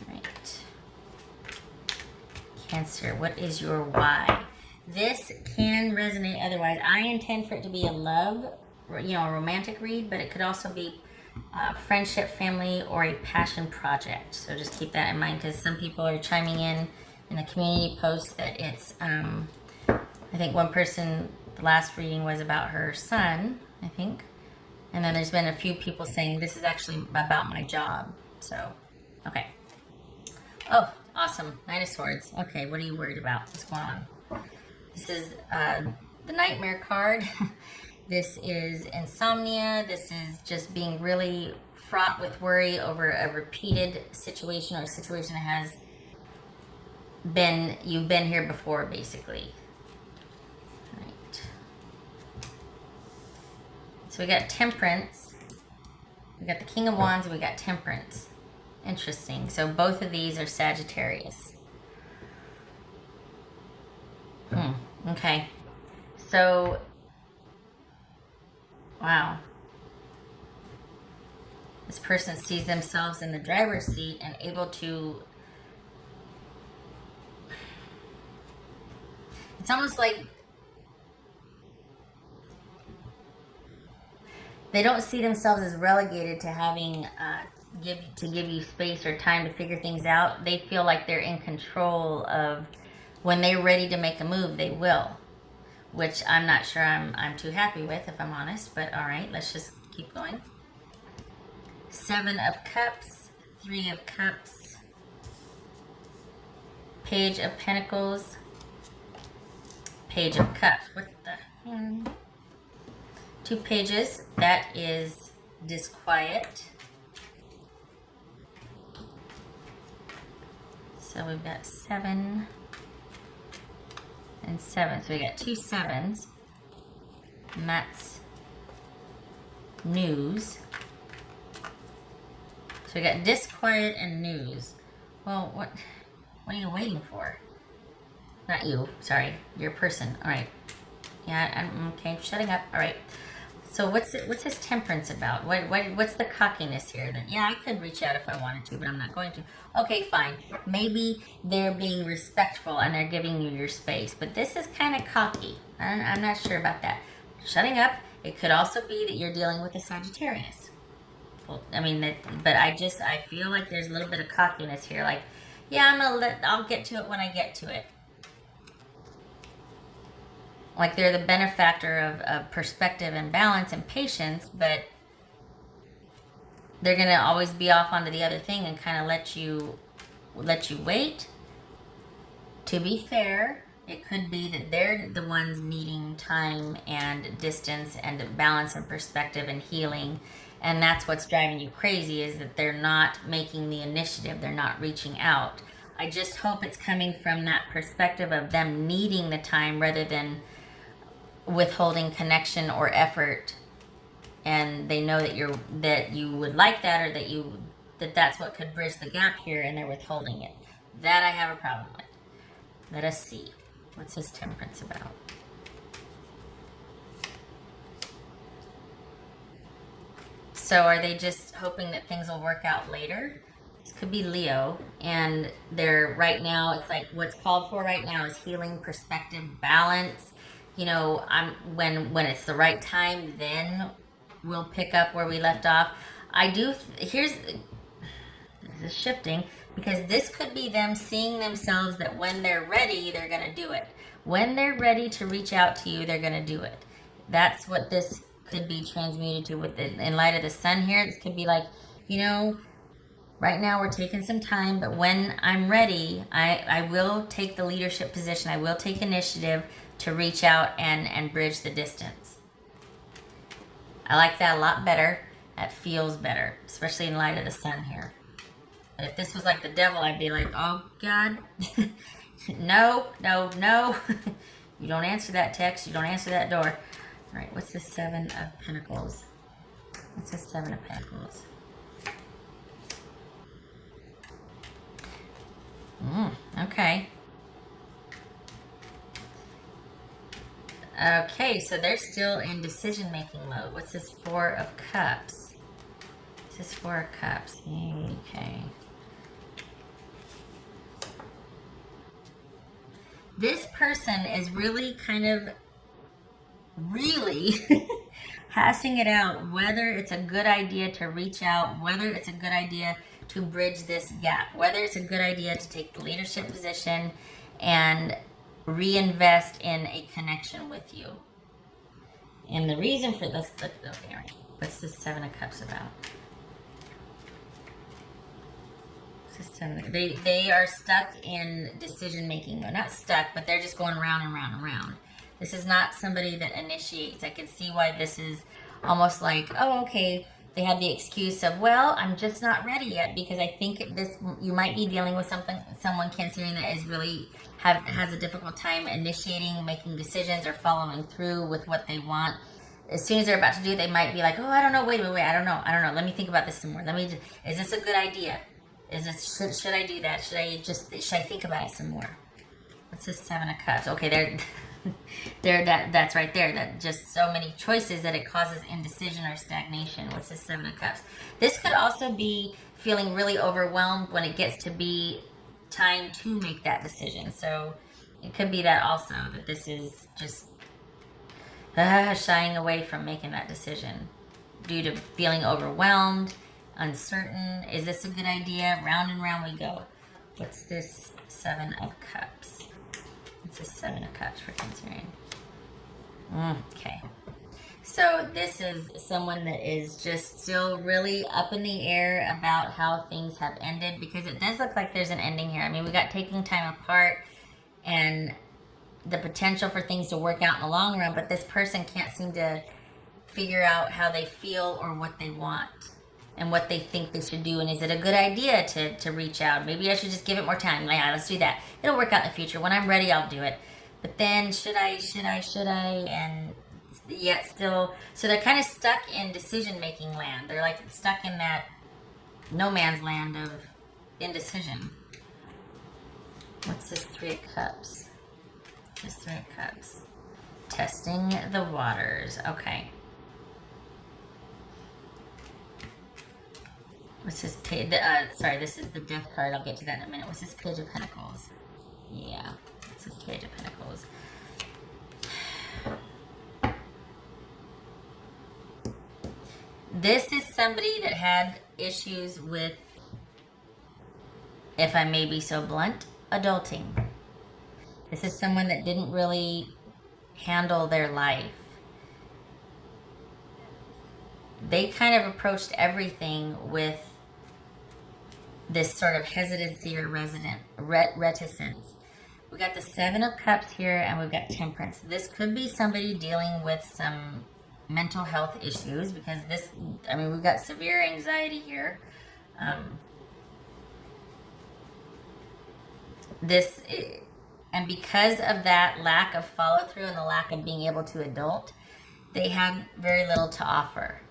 Right. Cancer, what is your why? This can resonate otherwise. I intend for it to be a love, a romantic read, but it could also be friendship, family, or a passion project. So just keep that in mind, because some people are chiming in the community post that it's, I think one person, the last reading was about her son, I think. And then there's been a few people saying this is actually about my job. So, okay. Oh, awesome. Knight of Swords. Okay, what are you worried about? What's going on? This is the Nightmare card. This is insomnia. This is just being really fraught with worry over a repeated situation, or a situation that has been, you've been here before, basically. Right. So we got Temperance. We got the King of Wands, and we got Temperance. Interesting. So both of these are Sagittarius. Okay. So, wow. This person sees themselves in the driver's seat and able to... It's almost like they don't see themselves as relegated to having give you space or time to figure things out. They feel like they're in control of, when they're ready to make a move, they will. Which I'm not sure I'm too happy with, if I'm honest. But all right, let's just keep going. 7 of Cups, 3 of Cups, Page of Pentacles, Page of Cups. What the? 2 pages. That is disquiet. So we've got 7 and 7. So we got 2 7s. And that's news. So we got disquiet and news. Well, what are you waiting for? Not you, sorry, your person. All right. Yeah, I'm okay. Shutting up. All right. So what's his temperance about? What's the cockiness here? Then yeah, I could reach out if I wanted to, but I'm not going to. Okay, fine. Maybe they're being respectful and they're giving you your space, but this is kind of cocky. I'm not sure about that. Shutting up. It could also be that you're dealing with a Sagittarius. Well, I mean, but I feel like there's a little bit of cockiness here. Like, yeah, I'll get to it when I get to it. Like they're the benefactor of perspective and balance and patience, but they're gonna always be off onto the other thing and kind of let you wait. To be fair, it could be that they're the ones needing time and distance and balance and perspective and healing, and that's what's driving you crazy, is that they're not making the initiative, they're not reaching out. I just hope it's coming from that perspective of them needing the time rather than withholding connection or effort, and they know that you would like that, or that's what could bridge the gap here, and they're withholding it. That I have a problem with. Let us see. What's his temperance about? So are they just hoping that things will work out later? This could be Leo, and they're right now, it's like what's called for right now is healing, perspective, balance. You know, when it's the right time, then we'll pick up where we left off. This is shifting, because this could be them seeing themselves that when they're ready, they're going to do it. When they're ready to reach out to you, they're going to do it. That's what this could be transmuted to in light of the sun here. This could be like, you know, right now we're taking some time, but when I'm ready, I will take the leadership position. I will take initiative to reach out and bridge the distance. I like that a lot better. That feels better, especially in light of the sun here. But if this was like the devil, I'd be like, oh God, no. You don't answer that text. You don't answer that door. All right, what's the 7 of Pentacles? What's the 7 of Pentacles? Okay. Okay, so they're still in decision-making mode. What's this 4 of Cups? What's this 4 of Cups? Okay. This person is really kind of really hashing it out whether it's a good idea to reach out, whether it's a good idea to bridge this gap, whether it's a good idea to take the leadership position and reinvest in a connection with you. And the reason for this, okay, right, what's this Seven of Cups about? They are stuck in decision making. Well, not stuck, but they're just going round and round and round. This is not somebody that initiates. I can see why this is almost like, oh, okay. They have the excuse of, well, I'm just not ready yet, because I think this, you might be dealing with someone Cancerian that is really has a difficult time initiating, making decisions, or following through with what they want. As soon as they're about to do it, they might be like, oh, I don't know, wait, I don't know. Let me think about this some more. Is this a good idea? Is this, should I do that? Should I think about it some more? What's this Seven of Cups? Okay, that's right there. That just so many choices that it causes indecision or stagnation. What's this Seven of Cups? This could also be feeling really overwhelmed when it gets to be time to make that decision. So it could be that also, that this is just shying away from making that decision due to feeling overwhelmed, uncertain. Is this a good idea? Round and round we go. What's this Seven of Cups? It's a Seven of Cups for Cancerian. Okay. So this is someone that is just still really up in the air about how things have ended, because it does look like there's an ending here. I mean, we got taking time apart and the potential for things to work out in the long run, but this person can't seem to figure out how they feel or what they want and what they think they should do. And is it a good idea to reach out? Maybe I should just give it more time. Yeah, let's do that. It'll work out in the future. When I'm ready, I'll do it. But then should I? And yet still, so they're kind of stuck in decision-making land. They're like stuck in that no man's land of indecision. What's this Three of Cups? This Three of Cups. Testing the waters. Okay. What's this page? Sorry, this is the Death card. I'll get to that in a minute. What's this Page of Pentacles? Yeah, what's this Page of Pentacles? This is somebody that had issues with, if I may be so blunt, adulting. This is someone that didn't really handle their life. They kind of approached everything with this sort of hesitancy or reticence. We got the Seven of Cups here, and we've got Temperance. This could be somebody dealing with some mental health issues, because this, I mean, we've got severe anxiety here. And because of that lack of follow through and the lack of being able to adult, they had very little to offer.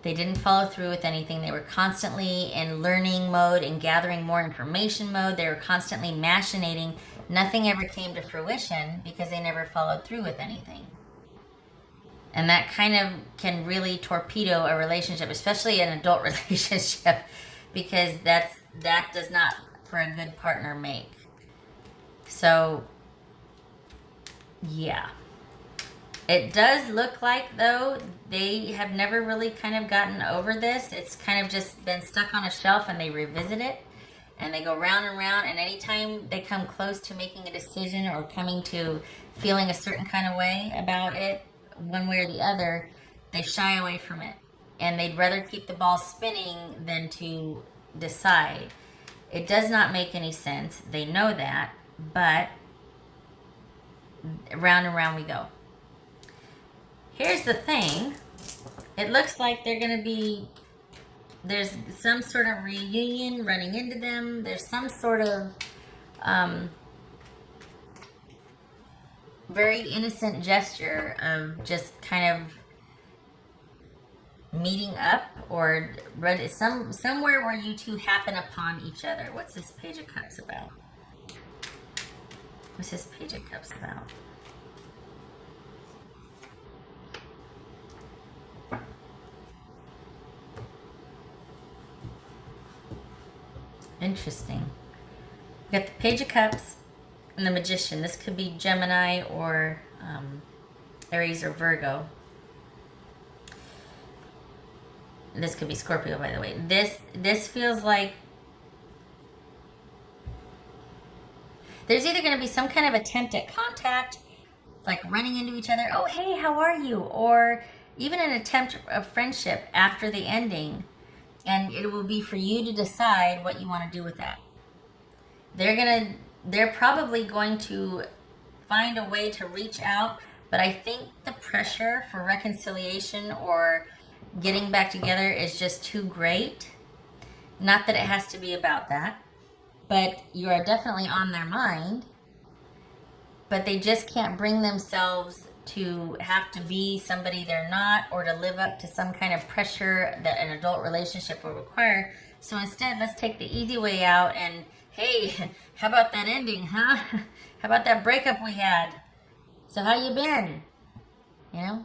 They didn't follow through with anything. They were constantly in learning mode and gathering more information mode. They were constantly machinating. Nothing ever came to fruition because they never followed through with anything. And that kind of can really torpedo a relationship, especially an adult relationship, because that does not, for a good partner, make. So, yeah. It does look like, though, they have never really kind of gotten over this. It's kind of just been stuck on a shelf, and they revisit it, and they go round and round, and anytime they come close to making a decision or coming to feeling a certain kind of way about it, one way or the other, they shy away from it. And they'd rather keep the ball spinning than to decide. It does not make any sense. They know that, but round and round we go. Here's the thing. It looks like they're going to be, there's some sort of reunion running into them. There's some sort of very innocent gesture of just kind of meeting up, or somewhere where you two happen upon each other. What's this Page of Cups about? What's this Page of Cups about? Interesting. We got the Page of Cups, And the Magician. This could be Gemini or Aries or Virgo. This could be Scorpio, by the way. This feels like there's either going to be some kind of attempt at contact, like running into each other. Oh, hey, how are you? Or even an attempt of friendship after the ending. And it will be for you to decide what you want to do with that. They're probably going to find a way to reach out, but I think the pressure for reconciliation or getting back together is just too great. Not that it has to be about that, but you are definitely on their mind. But they just can't bring themselves to have to be somebody they're not, or to live up to some kind of pressure that an adult relationship will require. So instead, let's take the easy way out and, hey, how about that ending, huh? How about that breakup we had? So how you been? You know?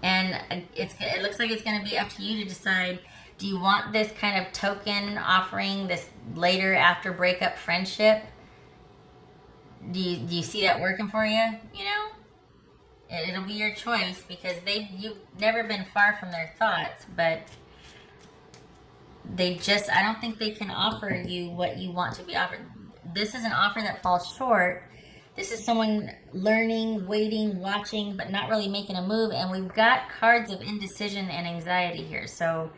And it looks like it's going to be up to you to decide, do you want this kind of token offering, this later after breakup friendship? Do you see that working for you? You know? It'll be your choice, because you've never been far from their thoughts, but I don't think they can offer you what you want to be offered. This is an offer that falls short. This is someone learning, waiting, watching, but not really making a move. And we've got cards of indecision and anxiety here. So,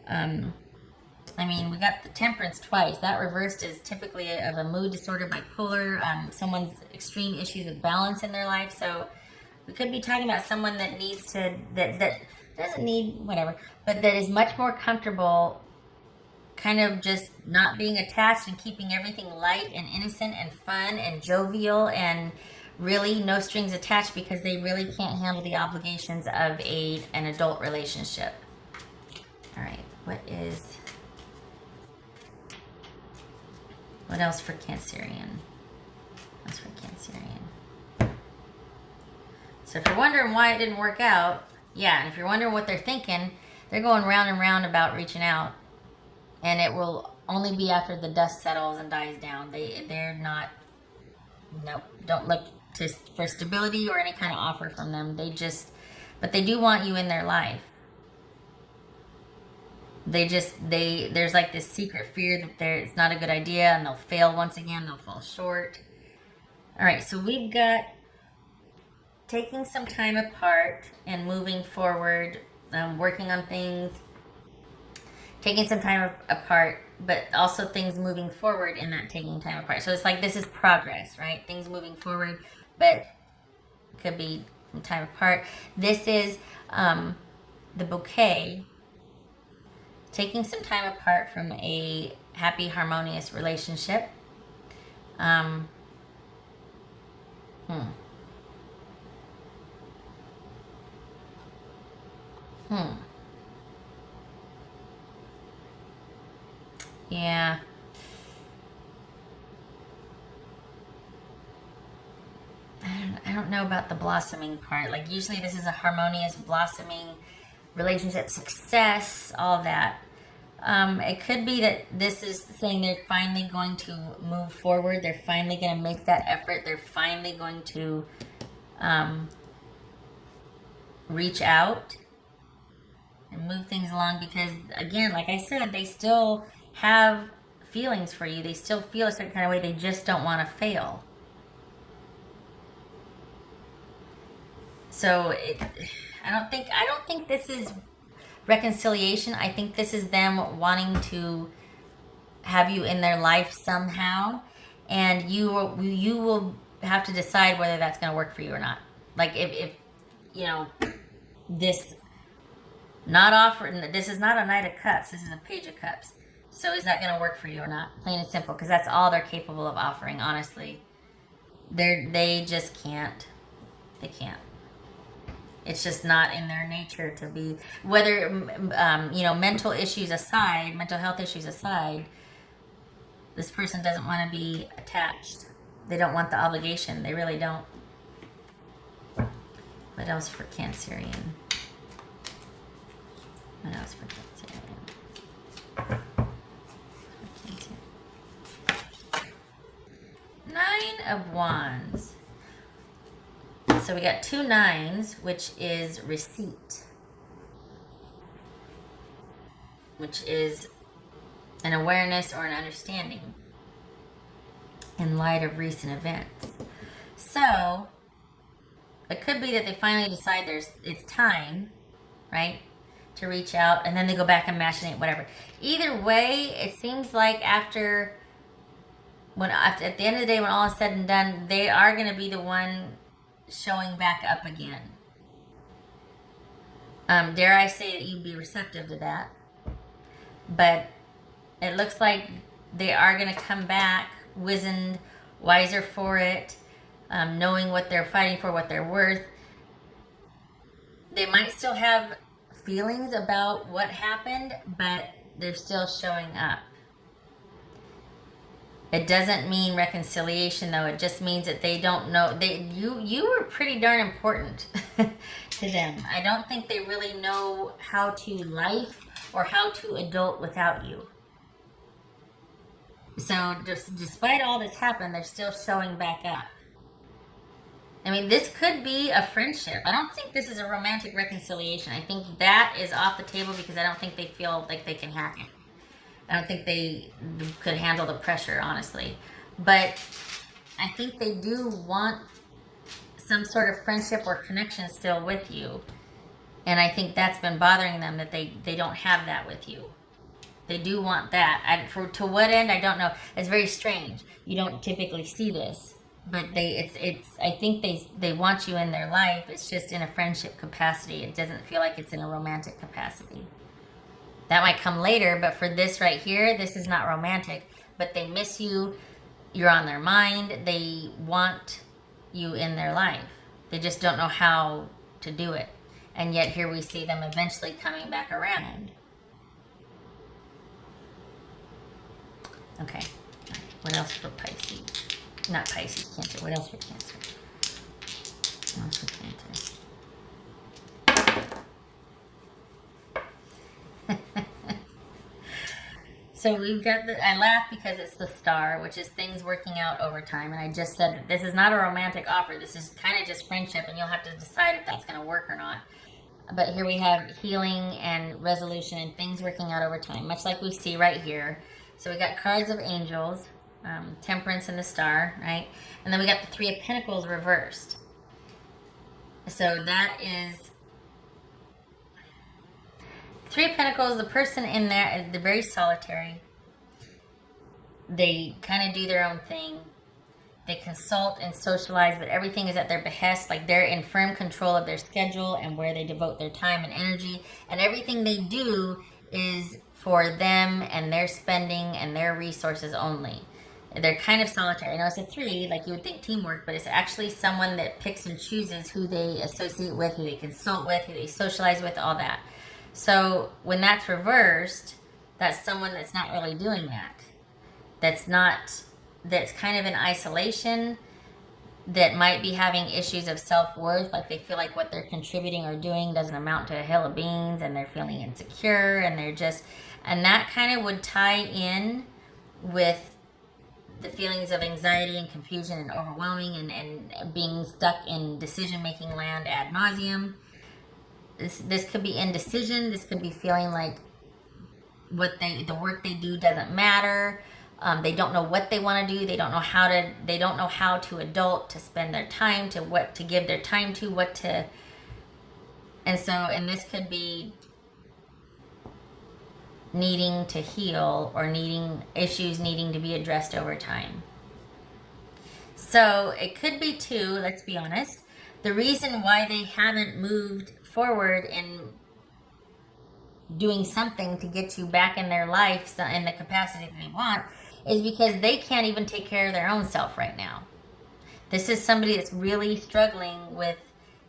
we got the Temperance twice. That reversed is typically of a mood disorder, bipolar, someone's extreme issues with balance in their life. So we could be talking about someone that needs to, that doesn't need whatever, but that is much more comfortable kind of just not being attached and keeping everything light and innocent and fun and jovial and really no strings attached, because they really can't handle the obligations of an adult relationship. All right, what else for Cancerian? So if you're wondering why it didn't work out, yeah, and if you're wondering what they're thinking, they're going round and round about reaching out. And it will only be after the dust settles and dies down. They're not, nope, don't look for stability or any kind of offer from them. But they do want you in their life. There's like this secret fear that it's not a good idea, and they'll fail once again, they'll fall short. All right, so we've got taking some time apart and moving forward, working on things, taking some time apart, but also things moving forward in that taking time apart. So it's like this is progress, right? Things moving forward, but it could be some time apart. This is the Bouquet, taking some time apart from a happy, harmonious relationship. Yeah. I don't know about the blossoming part. Like, usually this is a harmonious, blossoming relationship, success, all that. It could be that this is saying they're finally going to move forward. They're finally going to make that effort. They're finally going to reach out and move things along, because, again, like I said, they still have feelings for you. They still feel a certain kind of way. They just don't want to fail. So I don't think this is reconciliation. I think this is them wanting to have you in their life somehow, and you will have to decide whether that's going to work for you or not. Like, if this not offering, this is not a Knight of Cups, this is a Page of Cups. So is that going to work for you or not? Plain and simple, because that's all they're capable of offering, honestly. They just can't. They can't. It's just not in their nature to be, whether, mental issues aside, mental health issues aside, this person doesn't want to be attached. They don't want the obligation. They really don't. What else for Cancerian? What else for Cancerian? of Wands. So we got 2 9s, which is receipt, which is an awareness or an understanding in light of recent events. So it could be that they finally decide it's time, right, to reach out, and then they go back and machinate, whatever. Either way, it seems like at the end of the day, when all is said and done, they are going to be the one showing back up again. Dare I say that you'd be receptive to that? But it looks like they are going to come back wizened, wiser for it, knowing what they're fighting for, what they're worth. They might still have feelings about what happened, but they're still showing up. It doesn't mean reconciliation, though. It just means that they don't know. You were pretty darn important to them. I don't think they really know how to life or how to adult without you. So despite all this happened, they're still showing back up. I mean, this could be a friendship. I don't think this is a romantic reconciliation. I think that is off the table because I don't think they feel like they can hack it. I don't think they could handle the pressure, honestly. But I think they do want some sort of friendship or connection still with you. And I think that's been bothering them, that they don't have that with you. They do want that. To what end, I don't know. It's very strange. You don't typically see this. But I think they want you in their life. It's just in a friendship capacity. It doesn't feel like it's in a romantic capacity. That might come later, but for this right here, this is not romantic. But they miss you. You're on their mind. They want you in their life. They just don't know how to do it. And yet here we see them eventually coming back around. Okay. What else for Pisces? Not Pisces, Cancer. What else for Cancer? What else for Cancer? So we've got I laugh because it's the Star, which is things working out over time. And I just said that this is not a romantic offer. This is kind of just friendship, and you'll have to decide if that's going to work or not. But here we have healing and resolution and things working out over time, much like we see right here. So we got cards of angels, Temperance and the Star, right? And then we got the Three of Pentacles reversed. So that is Three of Pentacles. The person in there, they're very solitary. They kind of do their own thing. They consult and socialize, but everything is at their behest. Like they're in firm control of their schedule and where they devote their time and energy. And everything they do is for them and their spending and their resources only. They're kind of solitary. I know it's a 3, like you would think teamwork, but it's actually someone that picks and chooses who they associate with, who they consult with, who they socialize with, all that. So when that's reversed, that's someone that's not really doing that. That's kind of in isolation, that might be having issues of self-worth, like they feel like what they're contributing or doing doesn't amount to a hill of beans, and they're feeling insecure, and that kind of would tie in with the feelings of anxiety and confusion and overwhelming and being stuck in decision-making land ad nauseum. This could be indecision. This could be feeling like the work they do doesn't matter. They don't know what they want to do. They don't know how to adult, to spend their time, to give their time to, and this could be needing to heal or issues needing to be addressed over time. So it could be too, let's be honest, the reason why they haven't moved forward in doing something to get you back in their life in the capacity that they want is because they can't even take care of their own self right now. This is somebody that's really struggling with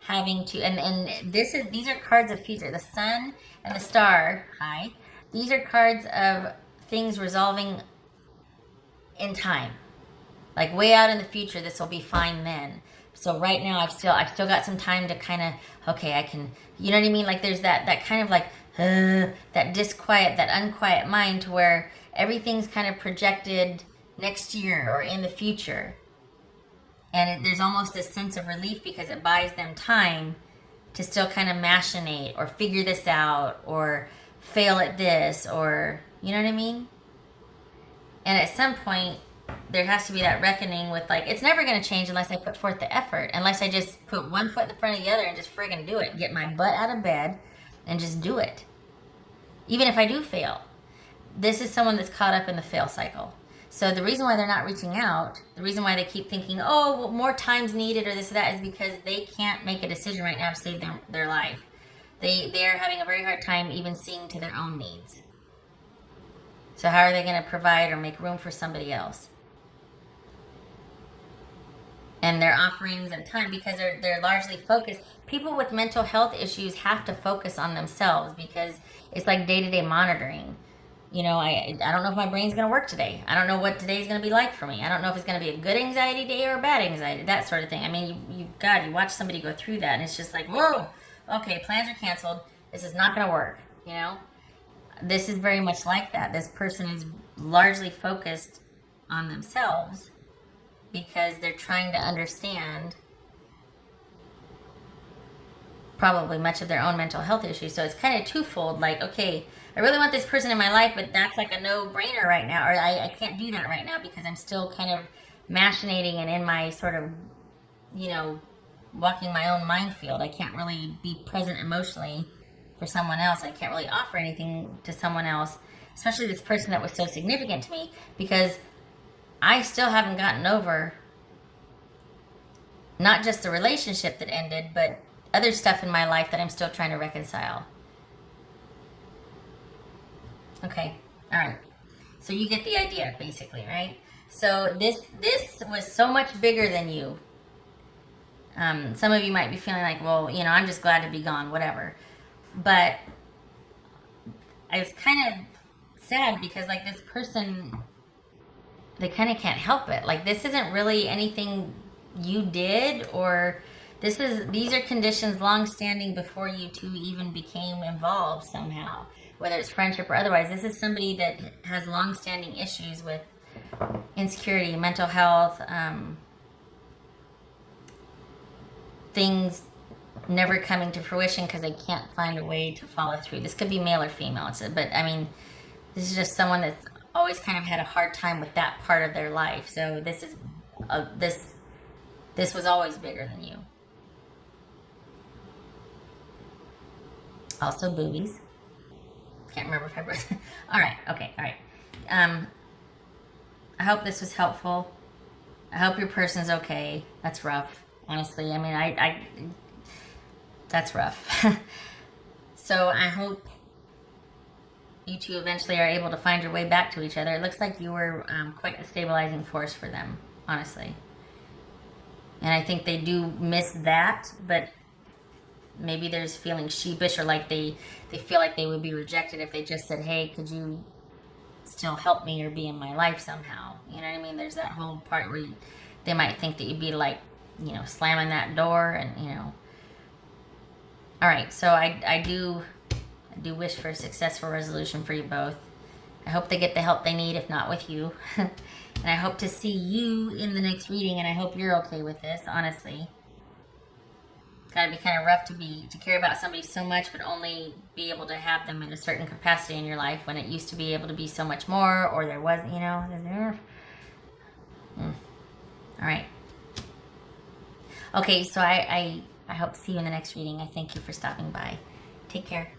having to, and these are cards of future. The Sun and the Star, these are cards of things resolving in time. Like way out in the future, this will be fine then. So right now, I've still got some time to kind of, I can, you know what I mean? Like there's that kind of like, that disquiet, that unquiet mind to where everything's kind of projected next year or in the future. And there's almost this sense of relief because it buys them time to still kind of machinate or figure this out or fail at this, or, you know what I mean? And at some point, there has to be that reckoning with, like, it's never going to change unless I put forth the effort, unless I just put one foot in front of the other and just friggin' do it. Get my butt out of bed and just do it. Even if I do fail. This is someone that's caught up in the fail cycle. So the reason why they're not reaching out, the reason why they keep thinking, oh, well, more time's needed or this or that, is because they can't make a decision right now to save their life. They're having a very hard time even seeing to their own needs. So how are they going to provide or make room for somebody else? And their offerings and time, because they're largely focused. People with mental health issues have to focus on themselves because it's like day-to-day monitoring. You know, I don't know if my brain's going to work today. I don't know what today's going to be like for me. I don't know if it's going to be a good anxiety day or a bad anxiety, that sort of thing. I mean, you watch somebody go through that, and it's just like, whoa, okay, plans are canceled. This is not going to work, you know? This is very much like that. This person is largely focused on themselves because they're trying to understand probably much of their own mental health issues. So it's kind of twofold, like, okay, I really want this person in my life, but that's like a no-brainer right now, or I can't do that right now because I'm still kind of machinating and in my sort of, you know, walking my own minefield. I can't really be present emotionally for someone else. I can't really offer anything to someone else, especially this person that was so significant to me, because I still haven't gotten over not just the relationship that ended, but other stuff in my life that I'm still trying to reconcile. Okay, all right. So you get the idea, basically, right? So this was so much bigger than you. Some of you might be feeling like, well, you know, I'm just glad to be gone, whatever. But I was kind of sad because, like, this person, they kind of can't help it. Like, this isn't really anything you did, or these are conditions long-standing before you two even became involved somehow, whether it's friendship or otherwise. This is somebody that has long-standing issues with insecurity, mental health, things never coming to fruition because they can't find a way to follow through. This could be male or female, but I mean, this is just someone that's always kind of had a hard time with that part of their life. So this was always bigger than you. Also boobies. Can't remember if I wrote. All right. Okay. All right. I hope this was helpful. I hope your person's okay. That's rough. Honestly, I mean, that's rough. So I hope you two eventually are able to find your way back to each other. It looks like you were quite a stabilizing force for them, honestly. And I think they do miss that, but maybe there's feeling sheepish, or like they feel like they would be rejected if they just said, hey, could you still help me or be in my life somehow? You know what I mean? There's that whole part where they might think that you'd be like, you know, slamming that door and, you know. All right, so I do wish for a successful resolution for you both. I hope they get the help they need, if not with you. And I hope to see you in the next reading, and I hope you're okay with this, honestly. It's gotta be kind of rough to care about somebody so much, but only be able to have them in a certain capacity in your life when it used to be able to be so much more, or there wasn't, you know. All right. Okay, so I hope to see you in the next reading. I thank you for stopping by. Take care.